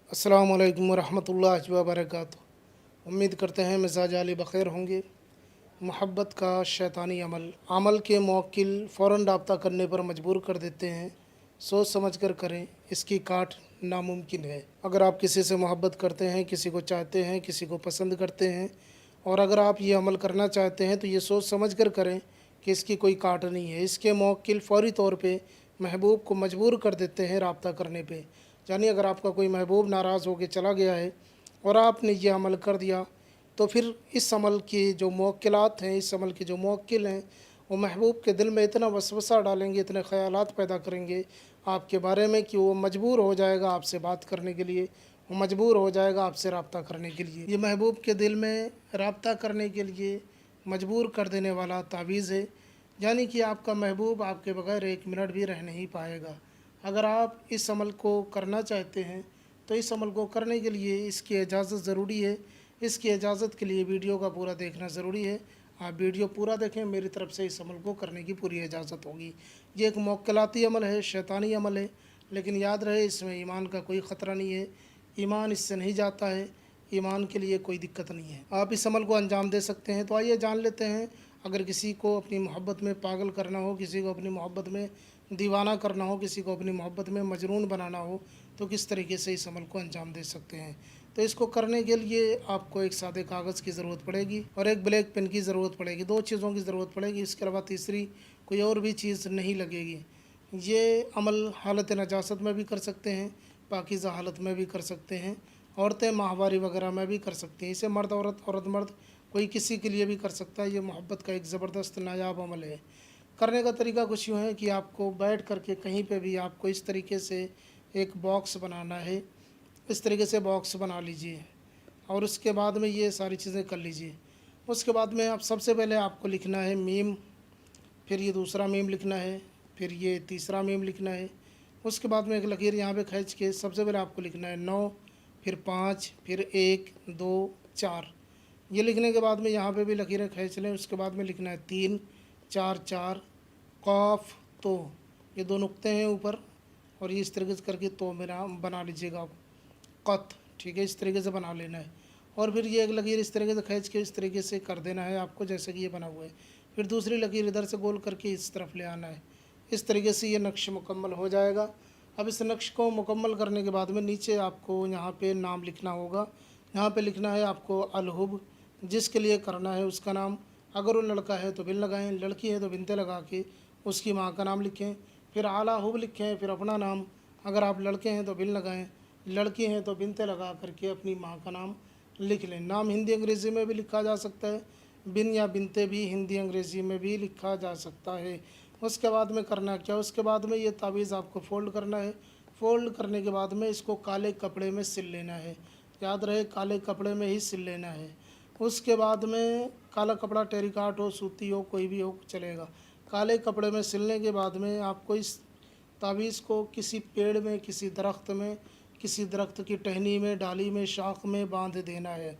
अस्सलामु अलैकुम वरहमतुल्लाहि वबरकातुहू। उम्मीद करते हैं मिजाज आली बख़ैर होंगे। मोहब्बत का शैतानी अमल के मौक्किल फ़ौरन रब्ता करने पर मजबूर कर देते हैं। सोच समझ कर करें, इसकी काट नामुमकिन है। अगर आप किसी से मोहब्बत करते हैं, किसी को चाहते हैं, किसी को पसंद करते हैं, और अगर आप ये अमल करना चाहते हैं तो ये सोच समझ कर करें कि इसकी कोई काट नहीं है। इसके मौक्किल फ़ौरी तौर पे महबूब को मजबूर कर देते हैं रब्ता करने पे। यानी अगर आपका कोई महबूब नाराज़ होकर चला गया है और आपने ये अमल कर दिया, तो फिर इस अमल के जो मौक्किलात हैं, इस अमल के जो मौक्किल हैं, वो महबूब के दिल में इतना वसवसा डालेंगे, इतने ख़यालात पैदा करेंगे आपके बारे में कि वो मजबूर हो जाएगा आपसे बात करने के लिए, वो मजबूर हो जाएगा आपसे रब्ता करने के लिए। ये महबूब के दिल में रब्ता करने के लिए मजबूर कर देने वाला तावीज़ है। यानी कि आपका महबूब आपके बग़ैर एक मिनट भी रह नहीं पाएगा। अगर आप इस अमल को करना चाहते हैं तो इस अमल को करने के लिए इसकी इजाज़त ज़रूरी है। इसकी इजाज़त के लिए वीडियो का पूरा देखना ज़रूरी है। आप वीडियो पूरा देखें, मेरी तरफ से इस अमल को करने की पूरी इजाज़त होगी। ये एक मौक्किलाती अमल है, शैतानी अमल है, लेकिन याद रहे इसमें ईमान का कोई ख़तरा नहीं है। ईमान इससे नहीं जाता है, ईमान के लिए कोई दिक्कत नहीं है। आप इस अमल को अंजाम दे सकते हैं। तो आइए जान लेते हैं, अगर किसी को अपनी मोहब्बत में पागल करना हो, किसी को अपनी मोहब्बत में दीवाना करना हो, किसी को अपनी मोहब्बत में मजनून बनाना हो, तो किस तरीके से इस अमल को अंजाम दे सकते हैं। तो इसको करने के लिए आपको एक सादे कागज़ की ज़रूरत पड़ेगी और एक ब्लैक पेन की ज़रूरत पड़ेगी। दो चीज़ों की ज़रूरत पड़ेगी, इसके अलावा तीसरी कोई और भी चीज़ नहीं लगेगी। ये अमल हालत नजासत में भी कर सकते हैं, पाकीज़ा हालत में भी कर सकते हैं, औरतें माहवारी वगैरह में भी कर सकती हैं। इसे मर्द औरत, औरत मर्द, कोई किसी के लिए भी कर सकता है। ये मोहब्बत का एक ज़बरदस्त नायाब अमल है। करने का तरीका कुछ यूँ है कि आपको बैठ कर के कहीं पे भी आपको इस तरीके से एक बॉक्स बनाना है। इस तरीके से बॉक्स बना लीजिए और उसके बाद में ये सारी चीज़ें कर लीजिए। उसके बाद में आप सबसे पहले आपको लिखना है मीम, फिर ये दूसरा मीम लिखना है, फिर ये तीसरा मीम लिखना है। उसके बाद में एक लकीर यहाँ पे खींच के सबसे पहले आपको लिखना है 9, फिर 5, फिर 1, 2, 4। ये लिखने के बाद में यहाँ पे भी लकीरें खींच लें। उसके बाद में लिखना है 3, 4, 4, क़ाफ़ तो, ये दो नुक्ते हैं ऊपर, और ये इस तरीके से करके तो मेरा बना लीजिएगा आप क़त, ठीक है, इस तरीके से बना लेना है। और फिर ये एक लकीर इस तरीके से खींच के इस तरीके से कर देना है आपको, जैसे कि ये बना हुआ है। फिर दूसरी लकीर इधर से गोल करके इस तरफ ले आना है। इस तरीके से ये नक्श मुकम्मल हो जाएगा। अब इस नक्श को मुकम्मल करने के बाद में नीचे आपको यहाँ पे नाम लिखना होगा। यहाँ पे लिखना है आपको अलहुब, जिसके लिए करना है उसका नाम। अगर वो लड़का है तो बिन लगाएं, लड़की है तो बिनते लगा के उसकी माँ का नाम लिखें। फिर आला हुब लिखें, फिर अपना नाम। अगर आप लड़के हैं तो बिन लगाएं, लड़की हैं तो बिनते लगा करके अपनी माँ का नाम लिख लें। नाम हिंदी अंग्रेज़ी में भी लिखा जा सकता है, बिन या बिनते भी हिंदी अंग्रेज़ी में भी लिखा जा सकता है। उसके बाद में करना क्या, उसके बाद में ये तावीज़ आपको फ़ोल्ड करना है। फ़ोल्ड करने के बाद में इसको काले कपड़े में सिल लेना है। याद रहे, काले कपड़े में ही सिल लेना है। उसके बाद में काला कपड़ा टेरिकाट हो, सूती हो, कोई भी हो चलेगा। काले कपड़े में सिलने के बाद में आपको इस तावीज़ को किसी पेड़ में, किसी दरख्त में, किसी दरख्त की टहनी में, डाली में, शाख में बांध देना है।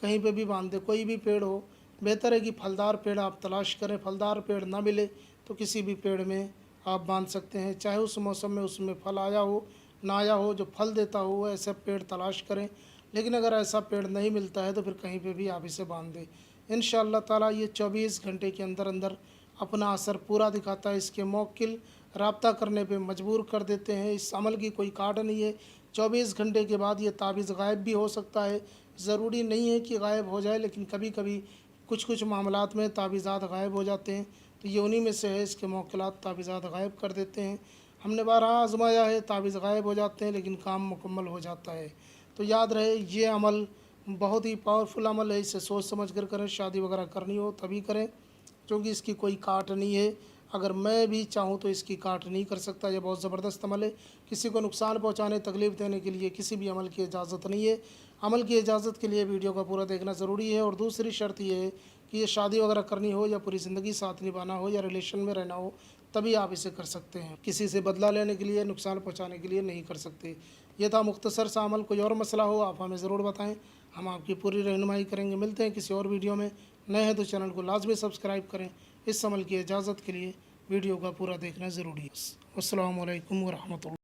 कहीं पे भी बांध दे, कोई भी पेड़ हो। बेहतर है कि फलदार पेड़ आप तलाश करें। फलदार पेड़ ना मिले तो किसी भी पेड़ में आप बांध सकते हैं, चाहे उस मौसम में उसमें फल आया हो ना आया हो, जो फल देता हो ऐसा पेड़ तलाश करें। लेकिन अगर ऐसा पेड़ नहीं मिलता है तो फिर कहीं पे भी आप इसे बांध दें। इंशाअल्लाह ताला ये 24 घंटे के अंदर अंदर अपना असर पूरा दिखाता है। इसके मौक्किल रब्ता करने पे मजबूर कर देते हैं। इस अमल की कोई काट नहीं है। 24 घंटे के बाद ये तावीज़ गायब भी हो सकता है। ज़रूरी नहीं है कि गायब हो जाए, लेकिन कभी कभी कुछ कुछ मामलात में तावीज़ात गायब हो जाते हैं। तो ये उन्हीं में से है। इसके मौक्किलात तावीज़ात गायब कर देते हैं। हमने बारहा आजमाया है, तावीज़ गायब हो जाते हैं लेकिन काम मुकम्मल हो जाता है। तो याद रहे, ये अमल बहुत ही पावरफुल अमल है। इसे सोच समझ कर करें। शादी वगैरह करनी हो तभी करें, क्योंकि इसकी कोई काट नहीं है। अगर मैं भी चाहूँ तो इसकी काट नहीं कर सकता। यह बहुत ज़बरदस्त अमल है। किसी को नुकसान पहुँचाने, तकलीफ़ देने के लिए किसी भी अमल की इजाज़त नहीं है। अमल की इजाज़त के लिए वीडियो का पूरा देखना ज़रूरी है। और दूसरी शर्त यह है कि ये शादी वगैरह करनी हो, या पूरी ज़िंदगी साथ निभाना हो, या रिलेशन में रहना हो, तभी आप इसे कर सकते हैं। किसी से बदला लेने के लिए, नुकसान पहुँचाने के लिए नहीं कर सकते। ये था मुख्तसर सा अमल। कोई और मसला हो आप हमें ज़रूर बताएँ, हम आपकी पूरी रहनुमाई करेंगे। मिलते हैं किसी और वीडियो में। नए हैं तो चैनल को लाजमी सब्सक्राइब करें। इस अमल की इजाज़त के लिए वीडियो का पूरा देखना ज़रूरी है। अस्सलामु अलैकुम व रहमतुल्लाह।